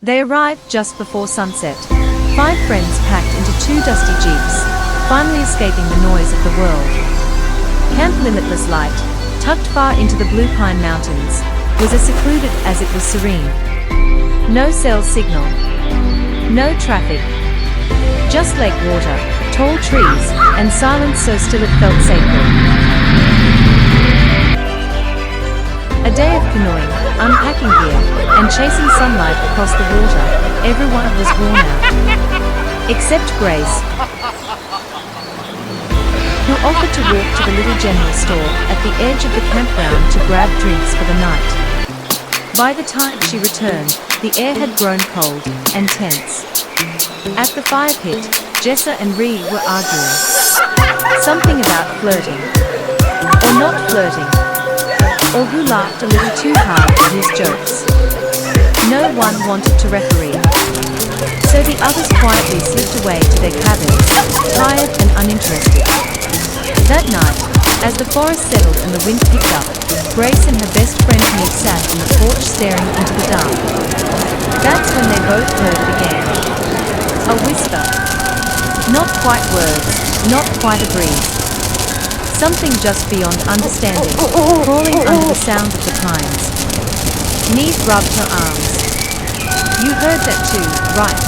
They arrived just before sunset. 5 friends packed into 2 dusty jeeps, finally escaping the noise of the world. Camp Limitless light, tucked far into the Blue Pine Mountains, was as secluded as it was serene. No cell signal. No traffic. Just lake water, tall trees, and silence so still it felt sacred. A day of canoeing, unpacking gear, and chasing sunlight across the water. Everyone was worn out. Except Grace, who offered to walk to the little general store at the edge of the campground to grab drinks for the night. By the time she returned, the air had grown cold and tense. At the fire pit, Jessa and Ree were arguing. Something about flirting. Or not flirting. Or who laughed a little too hard at his jokes. No one wanted to referee. So the others quietly slipped away to their cabins, tired and uninterested. That night, as the forest settled and the wind picked up, Grace and her best friend Nick sat on the porch staring into the dark. That's when they both heard it again. A whisper. Not quite words, not quite a breeze. Something just beyond understanding, crawling under the sound of the pines. Neve rubbed her arms. You heard that too, right?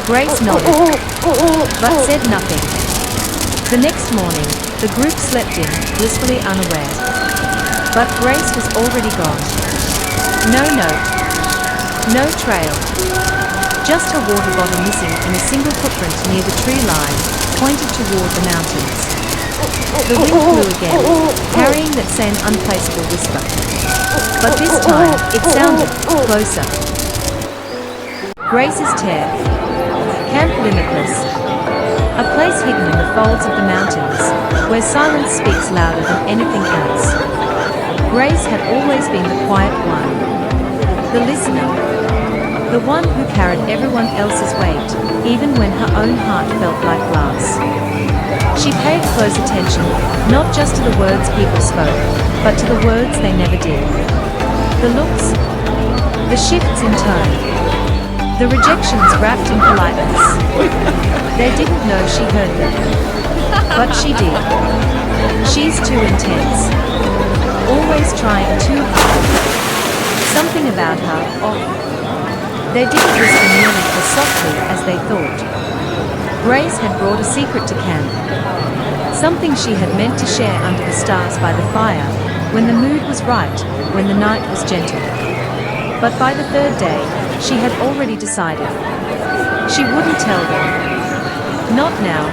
Grace nodded, but said nothing. The next morning, the group slept in, blissfully unaware. But Grace was already gone. No note. No trail. Just a water bottle missing in a single footprint near the tree line, pointed toward the mountains. The wind blew again, carrying that same unplaceable whisper. But this time, it sounded closer. Grace's Tear. Camp Limitless. A place hidden in the folds of the mountains, where silence speaks louder than anything else. Grace had always been the quiet one. The listener. The one who carried everyone else's weight, even when her own heart felt like glass. She paid close attention, not just to the words people spoke, but to the words they never did. The looks, the shifts in tone, the rejections wrapped in politeness. They didn't know she heard them, but she did. She's too intense, always trying too hard. Something about her off. They didn't whisper nearly as softly as they thought. Grace had brought a secret to camp. Something she had meant to share under the stars by the fire, when the mood was right, when the night was gentle. But by the 3rd day, she had already decided. She wouldn't tell them. Not now.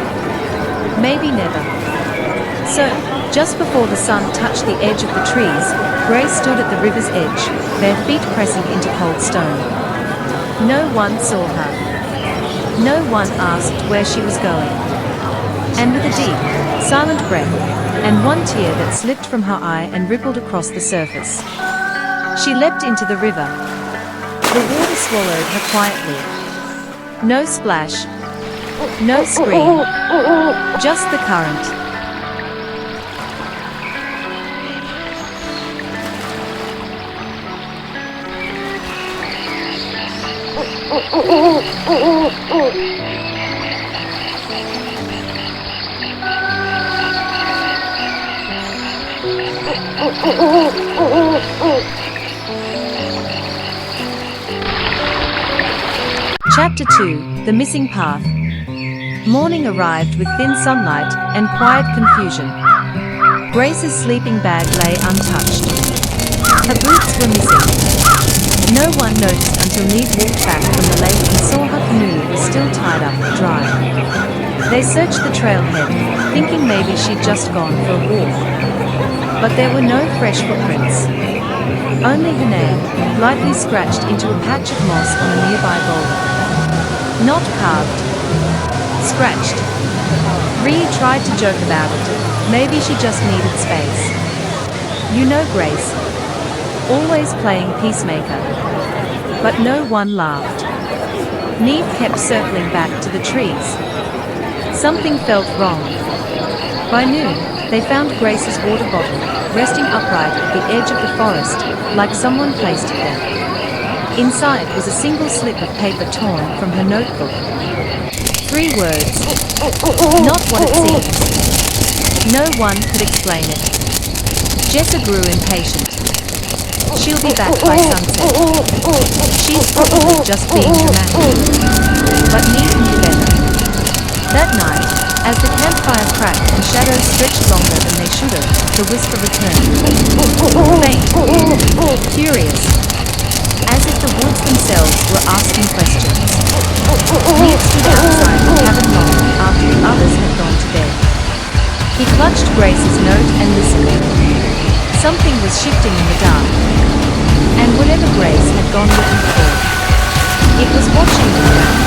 Maybe never. So, just before the sun touched the edge of the trees, Grace stood at the river's edge, bare feet pressing into cold stone. No one saw her. No one asked where she was going. And with a deep, silent breath, and one tear that slipped from her eye and rippled across the surface, she leapt into the river. The water swallowed her quietly. No splash. No scream. Just the current. Chapter 2, The Missing Path. Morning arrived with thin sunlight and quiet confusion. Grace's sleeping bag lay untouched. Her boots were missing. No one noticed until Neve walked back from the lake and saw her canoe was still tied up, dry. They searched the trailhead, thinking maybe she'd just gone for a walk. But there were no fresh footprints. Only her name, lightly scratched into a patch of moss on a nearby boulder. Not carved. Scratched. Ree tried to joke about it. Maybe she just needed space. You know Grace. Always playing peacemaker. But no one laughed. Neve kept circling back to the trees. Something felt wrong. By noon, they found Grace's water bottle, resting upright at the edge of the forest, like someone placed it there. Inside was a single slip of paper torn from her notebook. 3 words. Not what it seems. No one could explain it. Jessa grew impatient. She'll be back by sunset. She's probably just being dramatic. But need them together. That night, as the campfire cracked and shadows stretched longer than they should have, the whisper returned. Faint, curious, as if the woods themselves were asking questions. Ned stood outside the cabin long after the others had gone to bed. He clutched Grace's note and listened. Something was shifting in the dark, and whatever Grace had gone looking for, it was watching them now.